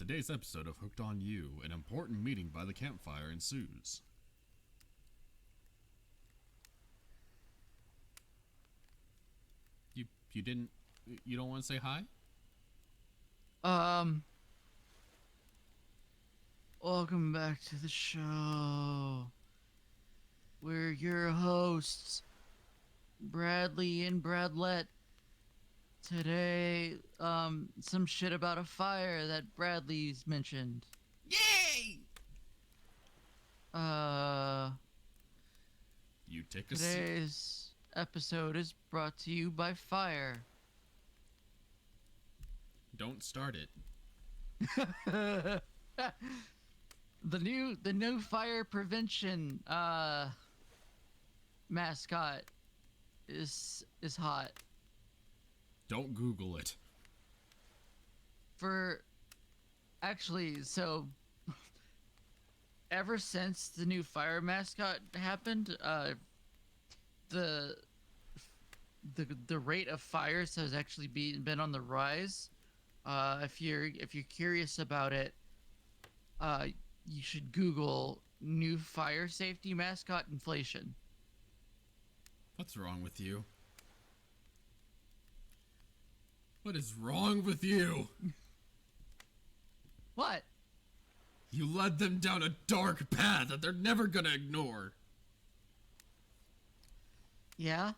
today's episode of Hooked on You, an important meeting by the campfire ensues. You don't want to say hi? Welcome back to the show. We're your hosts, Bradley and Bradlette. Today, some shit about a fire that Bradley's mentioned. Yay! You take a seat. Today's episode is brought to you by fire. Don't start it. The new fire prevention mascot is hot. Don't Google it. Ever since the new fire mascot happened, the rate of fires has actually been on the rise. If you're curious about it, you should Google new fire safety mascot inflation. What's wrong with you? What is wrong with you? What? You led them down a dark path that they're never gonna ignore. Yeah?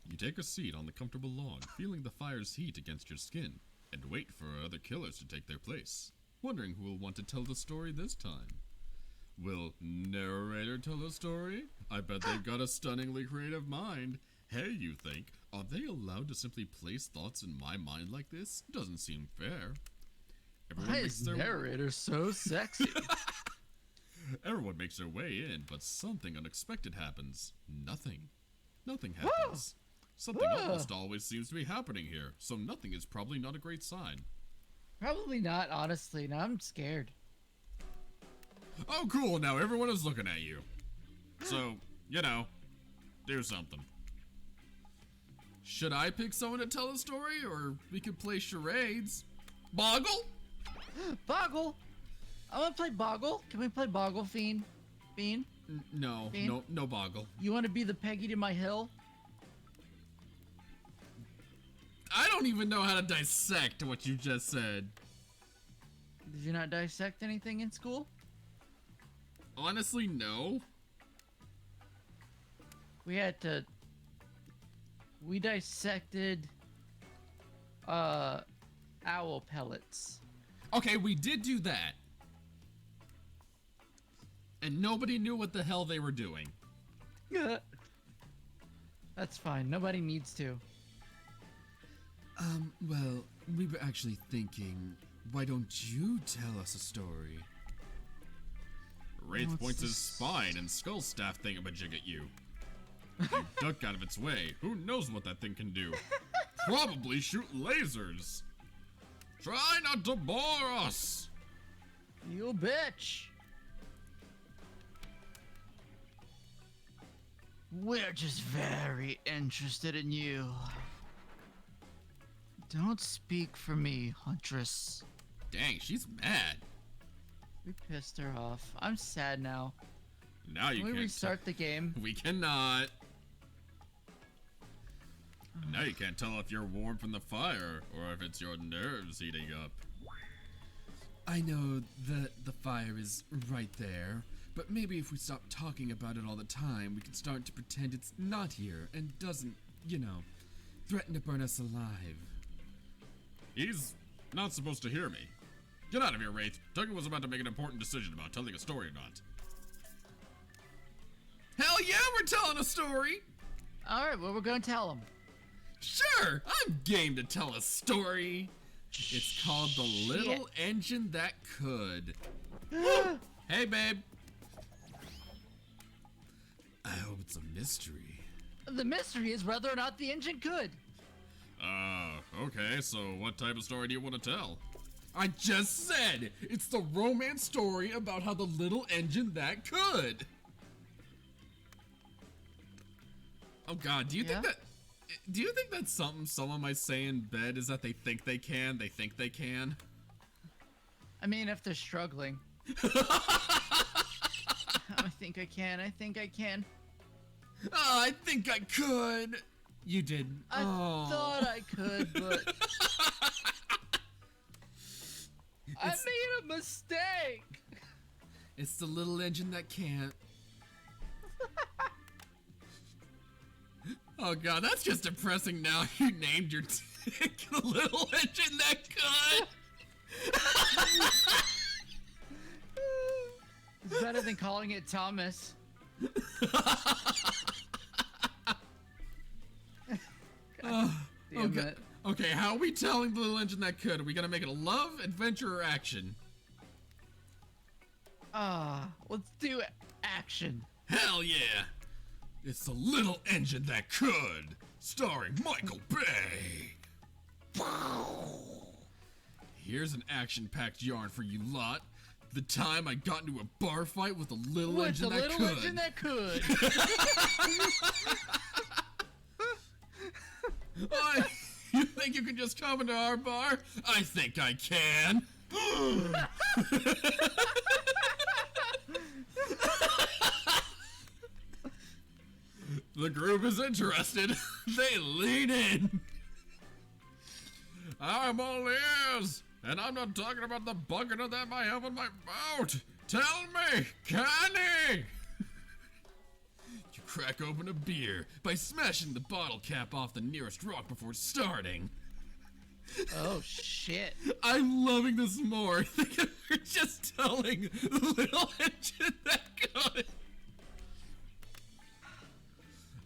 You take a seat on the comfortable lawn, feeling the fire's heat against your skin, and wait for other killers to take their place, wondering who will want to tell the story this time. Will narrator tell a story? I bet they've got a stunningly creative mind. Hey, you think, are they allowed to simply place thoughts in my mind like this? Doesn't seem fair. Why is narrator so sexy? Everyone makes their way in, but something unexpected happens. Nothing happens. Something almost always seems to be happening here, so nothing is probably not a great sign. Probably not, honestly. Now I'm scared. Oh, cool, now everyone is looking at you. So, do something. Should I pick someone to tell a story, or we could play charades? Boggle? Boggle? I want to play Boggle. Can we play Boggle, Fiend? Fiend? No, Fiend? no Boggle. You want to be the Peggy to my Hill? I don't even know how to dissect what you just said. Did you not dissect anything in school? Honestly, no. We dissected owl pellets. Okay, we did do that. And nobody knew what the hell they were doing. That's fine. Nobody needs to. Well, we were actually thinking, why don't you tell us a story? Wraith points his spine and skull staff thingamajig at you. You duck out of its way. Who knows what that thing can do? Probably shoot lasers. Try not to bore us. You bitch. We're just very interested in you. Don't speak for me, Huntress. Dang, she's mad. We pissed her off. I'm sad now. Now you Can we can't restart the game? We cannot. Now you can't tell if you're warm from the fire or if it's your nerves heating up. I know that the fire is right there, but maybe if we stop talking about it all the time, we can start to pretend it's not here and doesn't, threaten to burn us alive. He's not supposed to hear me. Get out of here, Wraith. Tuggy was about to make an important decision about telling a story or not. Hell yeah, we're telling a story! Alright, well, we're gonna tell him. Sure, I'm game to tell a story. It's called The Little Engine That Could. Hey, babe. I hope it's a mystery. The mystery is whether or not the engine could. Okay, so what type of story do you want to tell? I just said, it's the romance story about how the little engine that could. Oh god, do you think that... Do you think that's something someone might say in bed? Is that they think they can? They think they can? I mean, if they're struggling. I think I can. I think I can. Oh, I think I could. You did. I thought I could, but I made a mistake. It's the little engine that can't. Oh god, that's just depressing now. You named your tick the little engine that could. It's better than calling it Thomas. Damn Okay. it. Okay, how are we telling the little engine that could? Are we gonna make it a love, adventure, or action? Let's do action. Hell yeah! It's the little engine that could, starring Michael Bay. Here's an action-packed yarn for you lot. The time I got into a bar fight with a little engine that could. Engine that could. You think you can just come into our bar? I think I can. The group is interested. They lean in. I'm all ears, and I'm not talking about the bucket of that I have on my boat. Tell me, can he? You crack open a beer by smashing the bottle cap off the nearest rock before starting. Oh shit. I'm loving this more. We're just telling the little engine that could.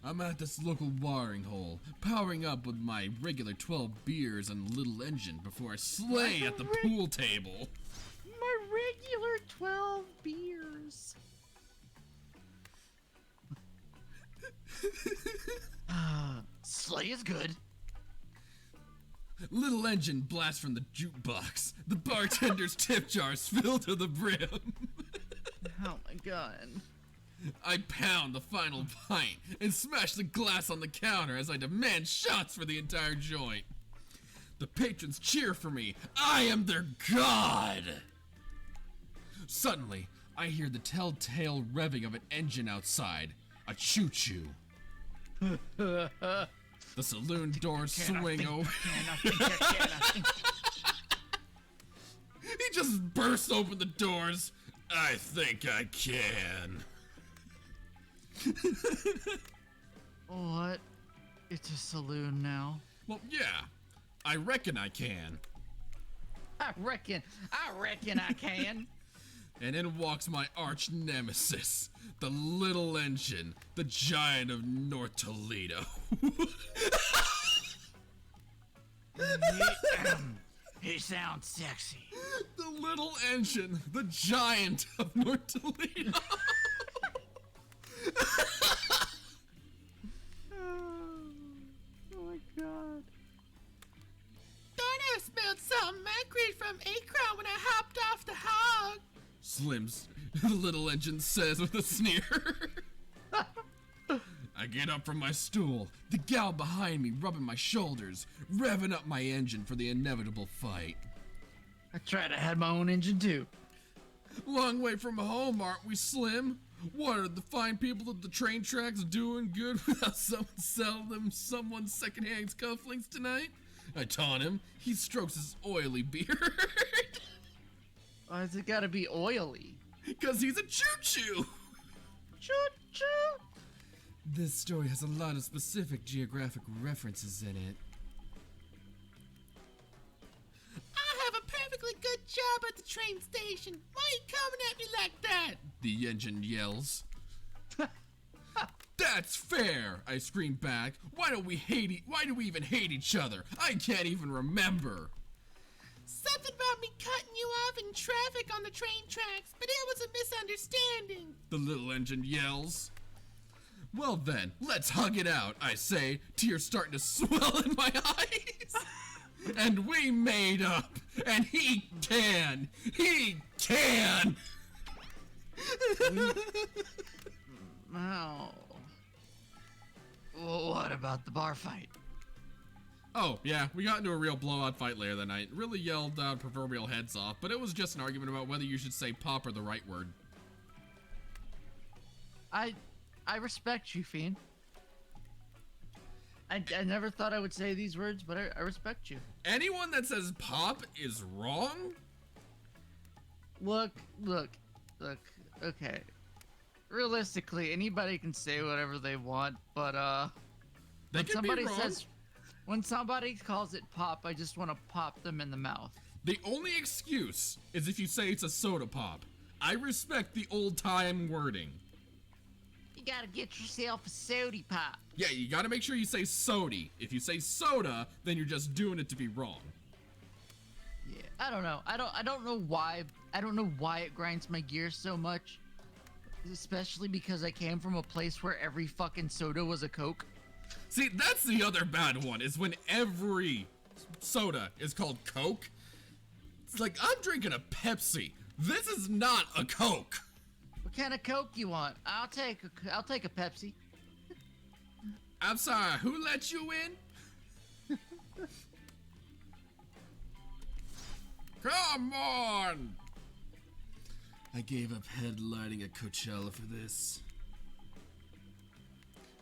I'm at this local watering hole, powering up with my regular 12 beers and little engine before I slay at the pool table. My regular 12 beers. Slay is good. Little engine blasts from the jukebox. The bartender's tip jars fill to the brim. Oh my god. I pound the final pint and smash the glass on the counter as I demand shots for the entire joint. The patrons cheer for me. I am their god! Suddenly, I hear the telltale revving of an engine outside. A choo-choo. The saloon doors swing open. He just bursts open the doors. I think I can. What? It's a saloon now. Well, yeah. I reckon I can. I reckon I can. And in walks my arch nemesis, the little engine, the giant of North Toledo. He sounds sexy. The little engine, the giant of North Toledo. Oh my god. Thought I smelled something angry from Akron when I hopped off the hog. Slims, the little engine says with a sneer. I get up from my stool, the gal behind me rubbing my shoulders, revving up my engine for the inevitable fight. I tried to have my own engine too. Long way from home, aren't we, Slim? What are the fine people at the train tracks doing good without someone selling them someone's secondhand cufflinks tonight? I taunt him. He strokes his oily beard. Why's it gotta be oily? 'Cause he's a choo-choo. Choo-choo. This story has a lot of specific geographic references in it. I have a perfectly good job at the train station. Why are you coming at me like that? The engine yells. That's fair, I scream back. Why do we even hate each other? I can't even remember. Something about me cutting you off in traffic on the train tracks, but it was a misunderstanding. The little engine yells. Well then, let's hug it out, I say, tears starting to swell in my eyes. And we made up, and he can. Oh. What about the bar fight? Oh, yeah, we got into a real blowout fight later that night. Really yelled proverbial heads off, but it was just an argument about whether you should say pop or the right word. I respect you, Fiend. I never thought I would say these words, but I respect you. Anyone that says pop is wrong? Look. Okay. Realistically, anybody can say whatever they want, but They when can somebody be wrong. says, when somebody calls it pop, I just want to pop them in the mouth. The only excuse is if you say it's a soda pop. I respect the old-time wording. You gotta get yourself a sody pop. Yeah, you gotta make sure you say sody. If you say soda, then you're just doing it to be wrong. Yeah, I don't know. I don't know why. I don't know why it grinds my gears so much. Especially because I came from a place where every fucking soda was a Coke. See, that's the other bad one, is when every soda is called Coke. It's like, I'm drinking a Pepsi. This is not a Coke. What kind of Coke you want? I'll take a Pepsi. I'm sorry, who let you in? Come on! I gave up headlining at Coachella for this.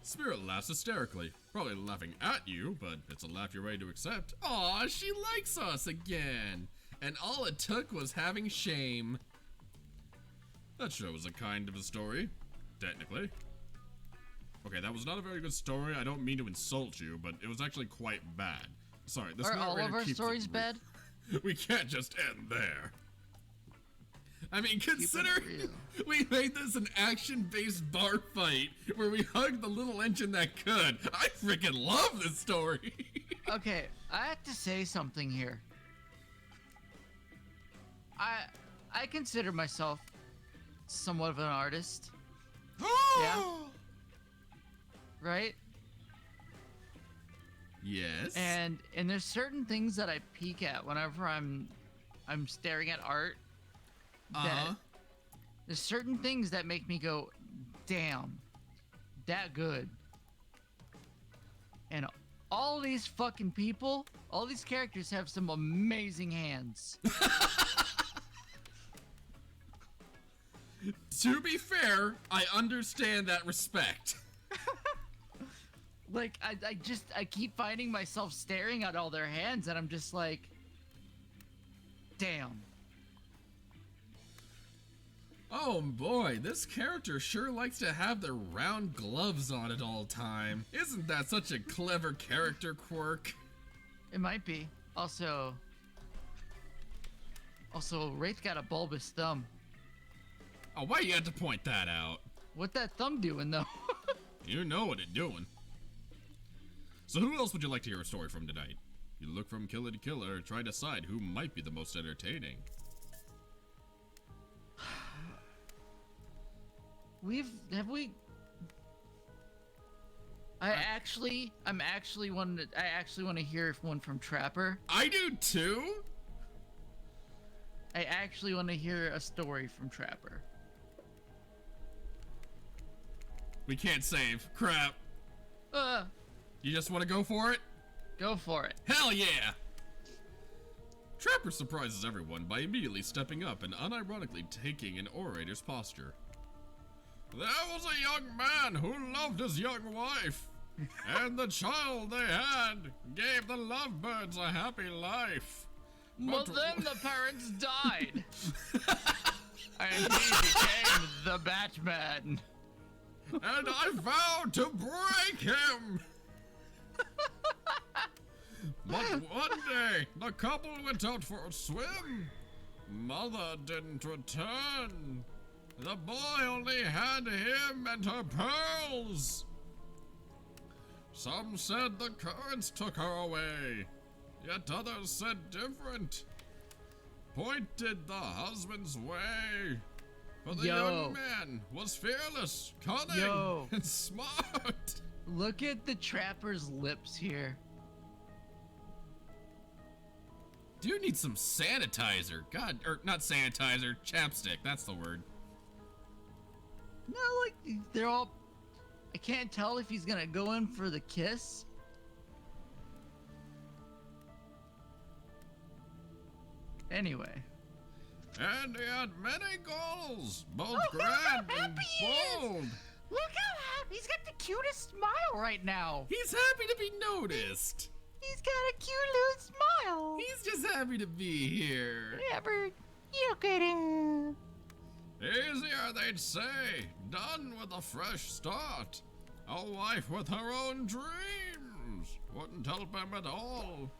Spirit laughs hysterically, probably laughing at you, but it's a laugh you're ready to accept. Aw, she likes us again! And all it took was having shame. That shows a kind of a story, technically. Okay, that was not a very good story. I don't mean to insult you, but it was actually quite bad. Sorry, this Are all narrator of our keeps it stories brief. bad? We can't just end there. I mean, it consider real. we made this an action-based bar fight where we hugged the little engine that could. I freaking love this story. Okay, I have to say something here. I consider myself somewhat of an artist, Yeah. right? Yes. And there's certain things that I peek at whenever I'm staring at art. Uh-huh. There's certain things that make me go, damn, that good. And all these fucking people, all these characters have some amazing hands. To be fair, I understand that respect. Like, I keep finding myself staring at all their hands, and I'm just like, damn. Oh boy, this character sure likes to have their round gloves on at all time. Isn't that such a clever character quirk? It might be. Also, Wraith got a bulbous thumb. Oh, why you had to point that out? What that thumb doing, though? You know what it's doing. So who else would you like to hear a story from tonight? You look from killer to killer, try to decide who might be the most entertaining. I actually want to hear one from Trapper. I do too? I actually want to hear a story from Trapper. We can't save. Crap. You just want to go for it? Go for it. Hell yeah! Trapper surprises everyone by immediately stepping up and unironically taking an orator's posture. There was a young man who loved his young wife, and the child they had gave the lovebirds a happy life. But then the parents died. And he became the Batman. And I vowed to break him! But one day, the couple went out for a swim. Mother didn't return. The boy only had him and her pearls. Some said the currents took her away, yet others said different. Pointed the husband's way. For the young man was fearless, cunning, and smart. Look at the Trapper's lips here. Dude needs some sanitizer. God, or not sanitizer, chapstick, that's the word. No, like, they're all... I can't tell if he's gonna go in for the kiss Anyway. And he had many goals, both Oh, grand how and happy he is! bold. Look how happy! He's got the cutest smile right now. He's happy to be noticed. He's got a cute little smile. He's just happy to be here. Never look at him. Easier, they'd say. Done with a fresh start. A wife with her own dreams. Wouldn't help him at all.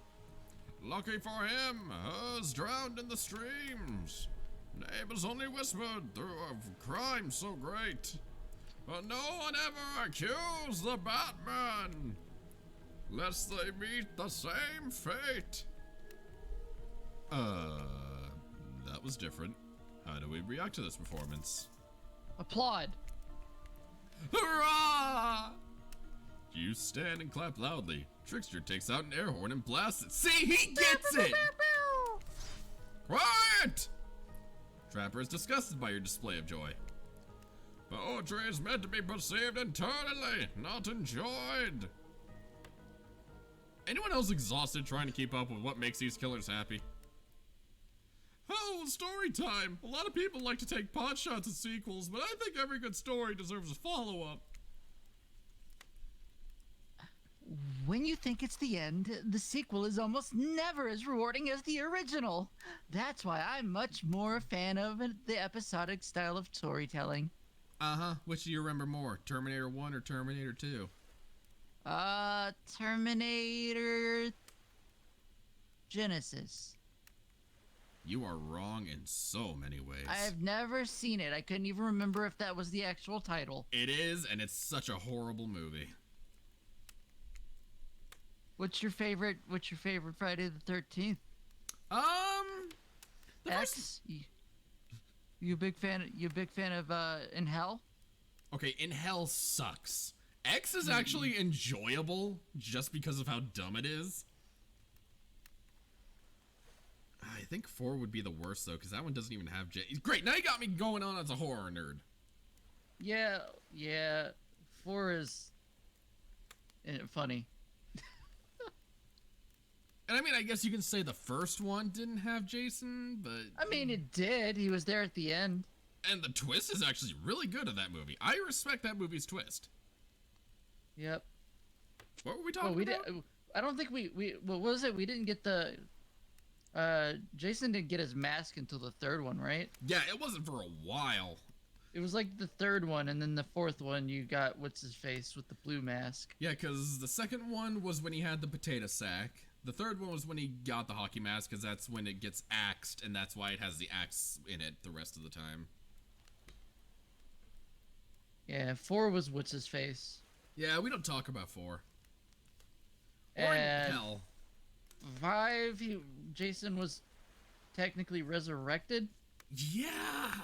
Lucky for him, hers drowned in the streams. Neighbors only whispered through a crime so great. But no one ever accused the Batman, lest they meet the same fate. That was different. How do we react to this performance? Applaud. Hurrah! You stand and clap loudly. Trickster takes out an air horn and blasts it. See, he gets it. Quiet! Trapper is disgusted by your display of joy. Poetry is meant to be perceived internally, not enjoyed. Anyone else exhausted trying to keep up with what makes these killers happy? Oh, story time! A lot of people like to take pot shots at sequels, but I think every good story deserves a follow-up. When you think it's the end, the sequel is almost never as rewarding as the original. That's why I'm much more a fan of the episodic style of storytelling. Uh-huh. Which do you remember more, Terminator 1 or Terminator 2? Terminator Genesis. You are wrong in so many ways. I have never seen it. I couldn't even remember if that was the actual title. It is, and it's such a horrible movie. What's your favorite Friday the 13th? The first... X? You a big fan of In Hell? Okay, In Hell sucks. X is actually enjoyable just because of how dumb it is. I think 4 would be the worst though, because that one doesn't even have Great, now you got me going on as a horror nerd. Yeah. 4 is funny. And I mean, I guess you can say the first one didn't have Jason, but... I mean, it did. He was there at the end. And the twist is actually really good in that movie. I respect that movie's twist. Yep. What were we talking about? I don't think what was it? We didn't get the... Jason didn't get his mask until the third one, right? Yeah, it wasn't for a while. It was like the third one, and then the fourth one you got what's-his-face with the blue mask. Yeah, because the second one was when he had the potato sack. The third one was when he got the hockey mask, because that's when it gets axed, and that's why it has the axe in it the rest of the time. Yeah, 4 was what's-his-face. Yeah, we don't talk about 4. Or And hell. 5, Jason was technically resurrected. Yeah.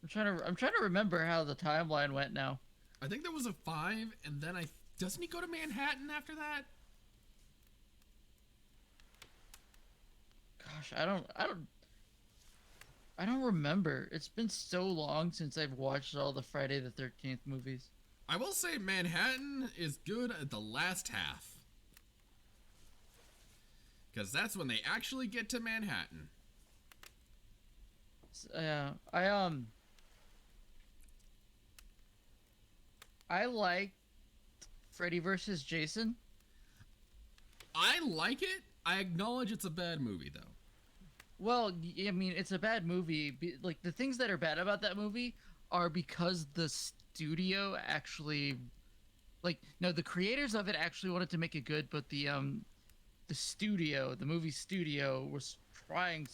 I'm trying to remember how the timeline went now. I think there was a 5, and then doesn't he go to Manhattan after that? Gosh, I don't remember. It's been so long since I've watched all the Friday the 13th movies. I will say Manhattan is good at the last half. Because that's when they actually get to Manhattan. I like Freddy vs. Jason. I like it. I acknowledge it's a bad movie, though. Well, I mean, it's a bad movie. Like, the things that are bad about that movie are because the studio actually... Like, no, the creators of it actually wanted to make it good, but the movie studio was trying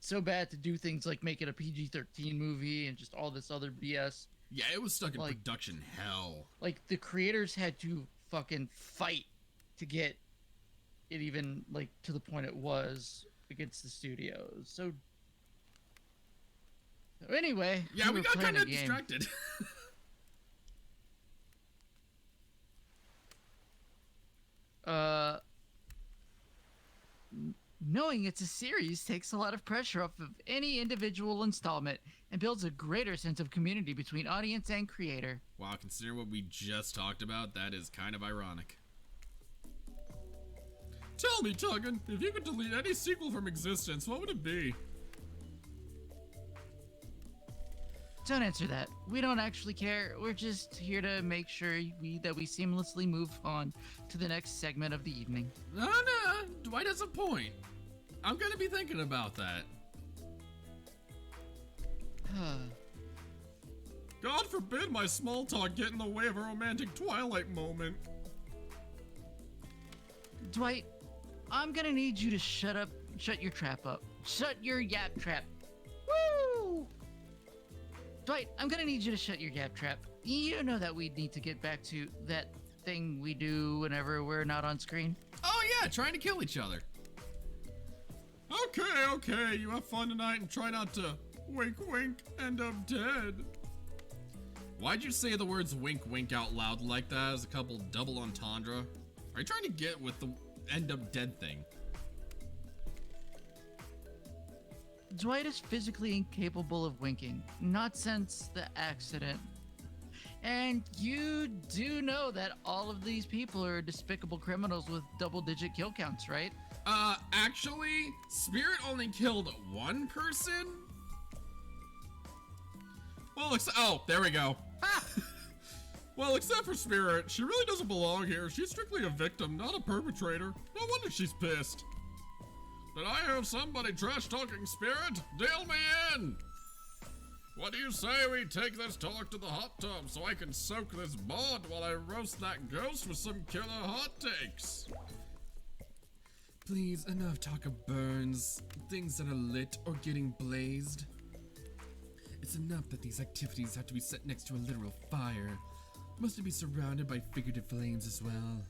so bad to do things like make it a PG-13 movie and just all this other BS. Yeah, it was stuck in production hell. Like, the creators had to fucking fight to get it even, like, to the point it was against the studios. So anyway, yeah, we got kind of game. distracted. Knowing it's a series takes a lot of pressure off of any individual installment and builds a greater sense of community between audience and creator. Wow, consider what we just talked about. That is kind of ironic. Tell me, Tuggan, if you could delete any sequel from existence, what would it be? Don't answer that. We don't actually care. We're just here to make sure that we seamlessly move on to the next segment of the evening. No, Dwight has a point. I'm gonna be thinking about that. God forbid my small talk get in the way of a romantic Twilight moment. Dwight, I'm gonna need you to shut your trap up. Shut your yap trap. Woo! Dwight, I'm gonna need you to shut your yap trap. You know that we need to get back to that thing we do whenever we're not on screen. Oh yeah, trying to kill each other. Okay, you have fun tonight and try not to wink wink end up dead. Why'd you say the words wink wink out loud like that as a couple double entendre? Are you trying to get with the end up dead thing? Dwight is physically incapable of winking, not since the accident. And you do know that all of these people are despicable criminals with double-digit kill counts, right? Actually, Spirit only killed one person? Well, oh, there we go. Well, except for Spirit, she really doesn't belong here. She's strictly a victim, not a perpetrator. No wonder she's pissed. Did I hear somebody trash-talking Spirit? Deal me in! What do you say we take this talk to the hot tub so I can soak this bod while I roast that ghost with some killer hot takes? Please, enough talk of burns, things that are lit or getting blazed. It's enough that these activities have to be set next to a literal fire. Must it be surrounded by figurative flames as well?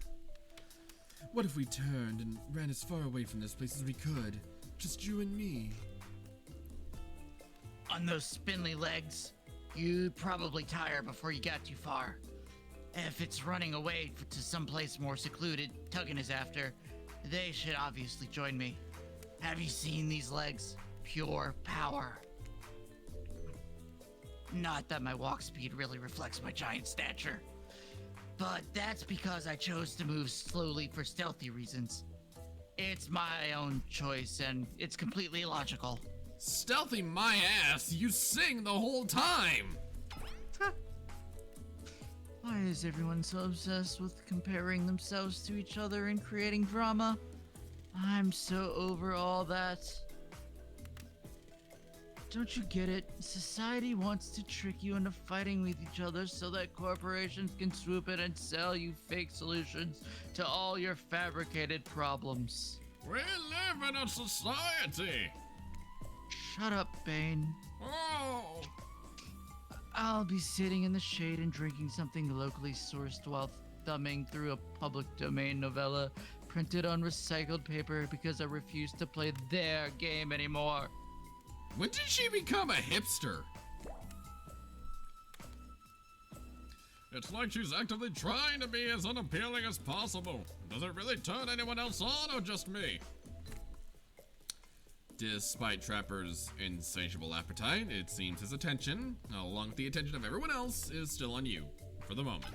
What if we turned and ran as far away from this place as we could? Just you and me. On those spindly legs, you'd probably tire before you got too far. If it's running away to someplace more secluded Tuggan is after, they should obviously join me. Have you seen these legs? Pure power. Not that my walk speed really reflects my giant stature, but that's because I chose to move slowly for stealthy reasons. It's my own choice, and it's completely logical. Stealthy my ass, you sing the whole time! Why is everyone so obsessed with comparing themselves to each other and creating drama? I'm so over all that. Don't you get it? Society wants to trick you into fighting with each other so that corporations can swoop in and sell you fake solutions to all your fabricated problems. We live in a society! Shut up, Bane. Oh! I'll be sitting in the shade and drinking something locally sourced while thumbing through a public domain novella printed on recycled paper because I refuse to play their game anymore. When did she become a hipster? It's like she's actively trying to be as unappealing as possible. Does it really turn anyone else on or just me? Despite Trapper's insatiable appetite, it seems his attention, along with the attention of everyone else, is still on you, for the moment.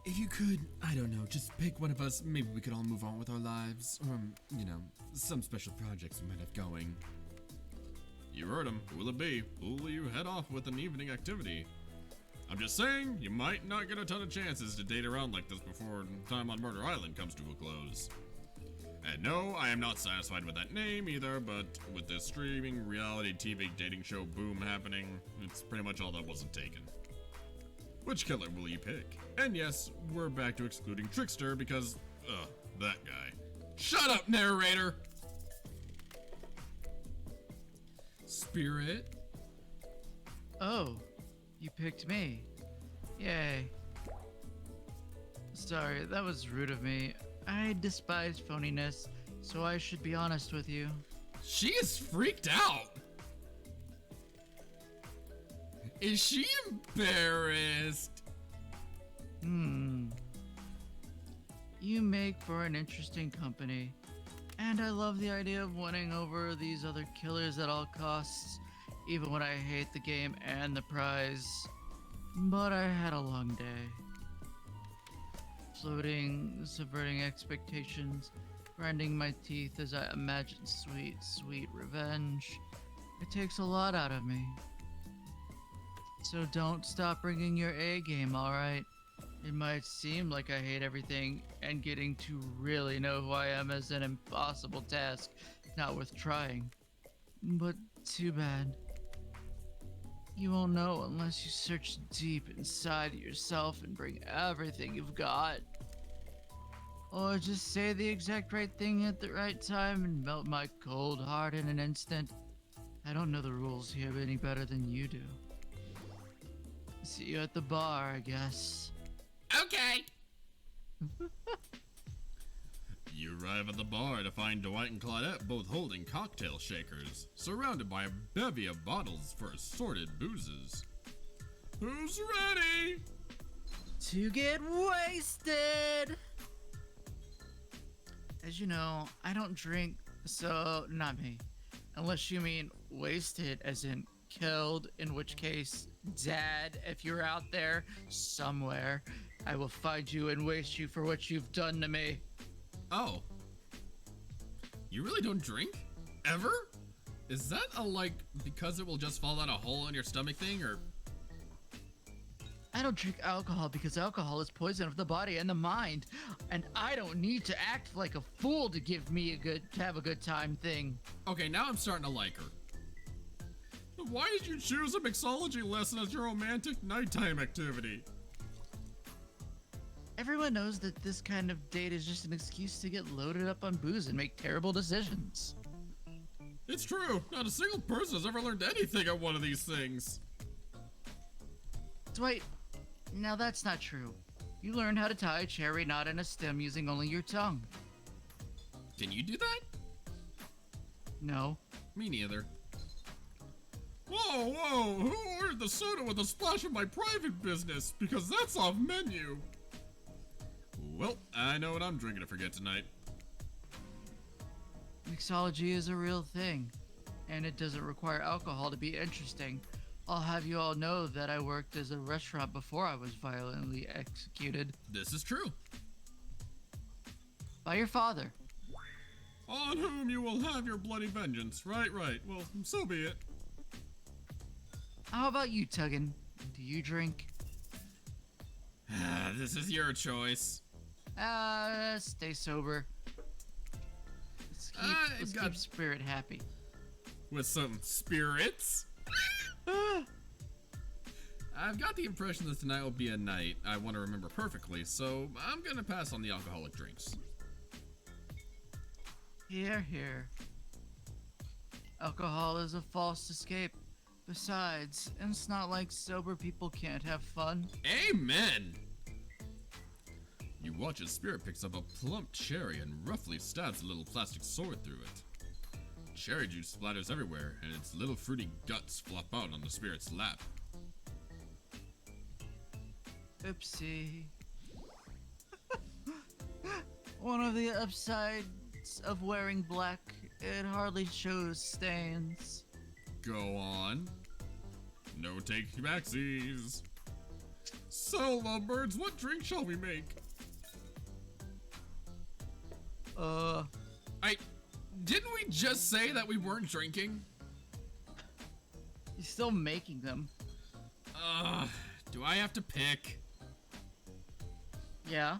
If you could, I don't know, just pick one of us, maybe we could all move on with our lives, or, some special projects we might have going. You heard him. Who will it be? Who will you head off with an evening activity? I'm just saying, you might not get a ton of chances to date around like this before time on Murder Island comes to a close. And no, I am not satisfied with that name either, but with this streaming reality TV dating show boom happening, it's pretty much all that wasn't taken. Which killer will you pick? And yes, we're back to excluding Trickster because, that guy. Shut up, narrator! Spirit? Oh, you picked me. Yay. Sorry, that was rude of me. I despise phoniness, so I should be honest with you. She is freaked out! Is she embarrassed? You make for an interesting company. And I love the idea of winning over these other killers at all costs, even when I hate the game and the prize. But I had a long day. subverting expectations, grinding my teeth as I imagine sweet, sweet revenge. It takes a lot out of me. So don't stop bringing your A game, alright? It might seem like I hate everything, and getting to really know who I am is an impossible task, not worth trying. But too bad. You won't know unless you search deep inside yourself and bring everything you've got. Or just say the exact right thing at the right time and melt my cold heart in an instant. I don't know the rules here any better than you do. See you at the bar, I guess. Okay. You arrive at the bar to find Dwight and Claudette both holding cocktail shakers, surrounded by a bevy of bottles for assorted boozes. Who's ready? To get wasted! As you know, I don't drink, so not me. Unless you mean wasted as in killed, in which case, Dad, if you're out there somewhere, I will find you and waste you for what you've done to me. Oh. You really don't drink? Ever? Is that a because it will just fall out a hole in your stomach thing, or? I don't drink alcohol because alcohol is poison of the body and the mind, and I don't need to act like a fool to have a good time thing. Okay, now I'm starting to like her. Why did you choose a mixology lesson as your romantic nighttime activity? Everyone knows that this kind of date is just an excuse to get loaded up on booze and make terrible decisions. It's true. Not a single person has ever learned anything at one of these things. Dwight, now that's not true. You learned how to tie a cherry knot in a stem using only your tongue. Can you do that? No. Me neither. Whoa, who ordered the soda with a splash of my private business? Because that's off menu. Well, I know what I'm drinking to forget tonight. Mixology is a real thing, and it doesn't require alcohol to be interesting. I'll have you all know that I worked as a restaurant before I was violently executed. This is true. By your father. On whom you will have your bloody vengeance. Right. Well, so be it. How about you, Tuggin? Do you drink? This is your choice. Stay sober. Let's keep Spirit happy. With some spirits? I've got the impression that tonight will be a night I want to remember perfectly, so I'm gonna pass on the alcoholic drinks. Here. Alcohol is a false escape. Besides, it's not like sober people can't have fun. Amen! You watch as Spirit picks up a plump cherry and roughly stabs a little plastic sword through it. Cherry juice splatters everywhere, and its little fruity guts flop out on the Spirit's lap. Oopsie. One of the upsides of wearing black, it hardly shows stains. Go on. No take backsies. So, lovebirds, what drink shall we make? Didn't we just say that we weren't drinking? You're still making them. Do I have to pick? Yeah.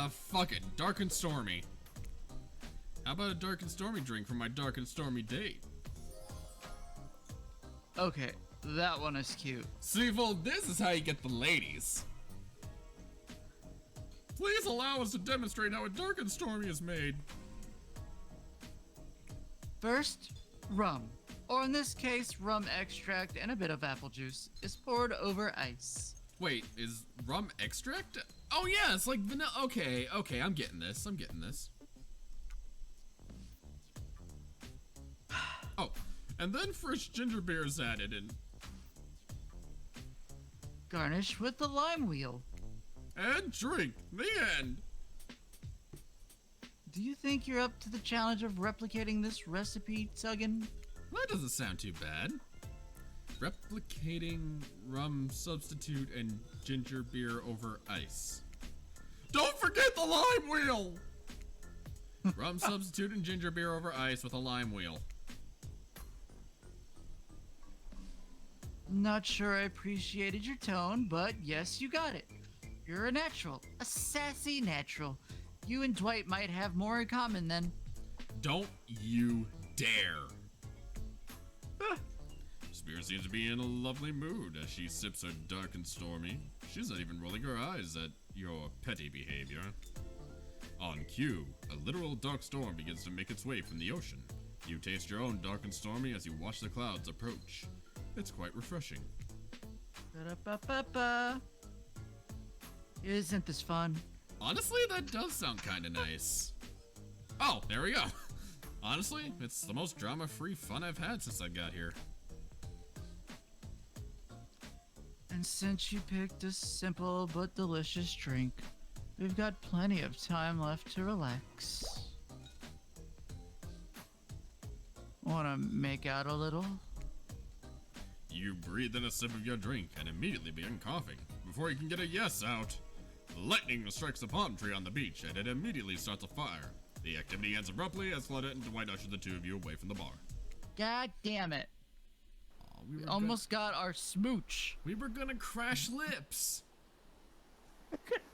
Fuck it. Dark and stormy. How about a dark and stormy drink for my dark and stormy date? Okay, that one is cute. Seafold, this is how you get the ladies. Please allow us to demonstrate how a dark and stormy is made. First, rum, or in this case, rum extract and a bit of apple juice, is poured over ice. Wait, is rum extract? Oh yeah, it's like vanilla. Okay, I'm getting this. Oh, and then fresh ginger beer is added and Garnish with the lime wheel. And drink. The end. Do you think you're up to the challenge of replicating this recipe, Tuggin? That doesn't sound too bad. Replicating rum substitute and ginger beer over ice. Don't forget the lime wheel! Rum substituting ginger beer over ice with a lime wheel. Not sure I appreciated your tone, but yes, you got it. You're a natural. A sassy natural. You and Dwight might have more in common then. Don't you dare. Spear seems to be in a lovely mood as she sips her dark and stormy. She's not even rolling her eyes at your petty behavior. On cue, a literal dark storm begins to make its way from the ocean. You taste your own dark and stormy as you watch the clouds approach. It's quite refreshing. Ba-da-ba-ba-ba. Isn't this fun? Honestly, that does sound kinda nice. Oh, there we go. Honestly, it's the most drama-free fun I've had since I got here. And since you picked a simple but delicious drink, we've got plenty of time left to relax. Wanna make out a little? You breathe in a sip of your drink and immediately begin coughing. Before you can get a yes out, lightning strikes a palm tree on the beach and it immediately starts a fire. The activity ends abruptly as Claudette and Dwight usher the two of you away from the bar. God damn it. Aw, We almost got our smooch. We were gonna crash lips.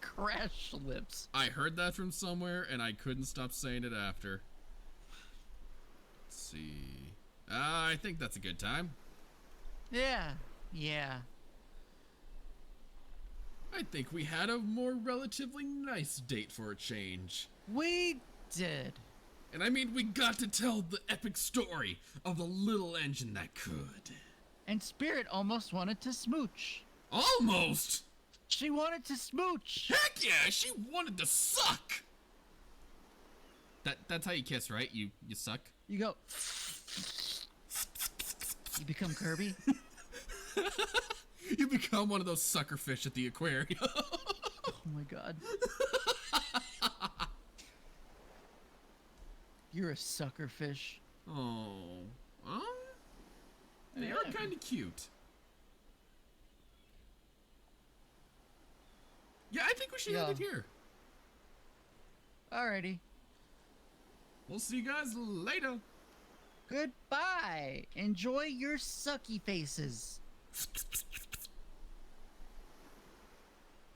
Crash lips. I heard that from somewhere and I couldn't stop saying it after. Let's see. I think that's a good time. Yeah. I think we had a more relatively nice date for a change. We did. And I mean, we got to tell the epic story of the little engine that could. And Spirit almost wanted to smooch. Almost! She wanted to smooch. Heck yeah, she wanted to suck! That's how you kiss, right? You suck? You go. You become Kirby. You become one of those sucker fish at the aquarium. Oh my god. You're a sucker fish. Oh. They are kind of cute. Yeah, I think we should end it here. Alrighty. We'll see you guys later. Goodbye. Enjoy your sucky faces.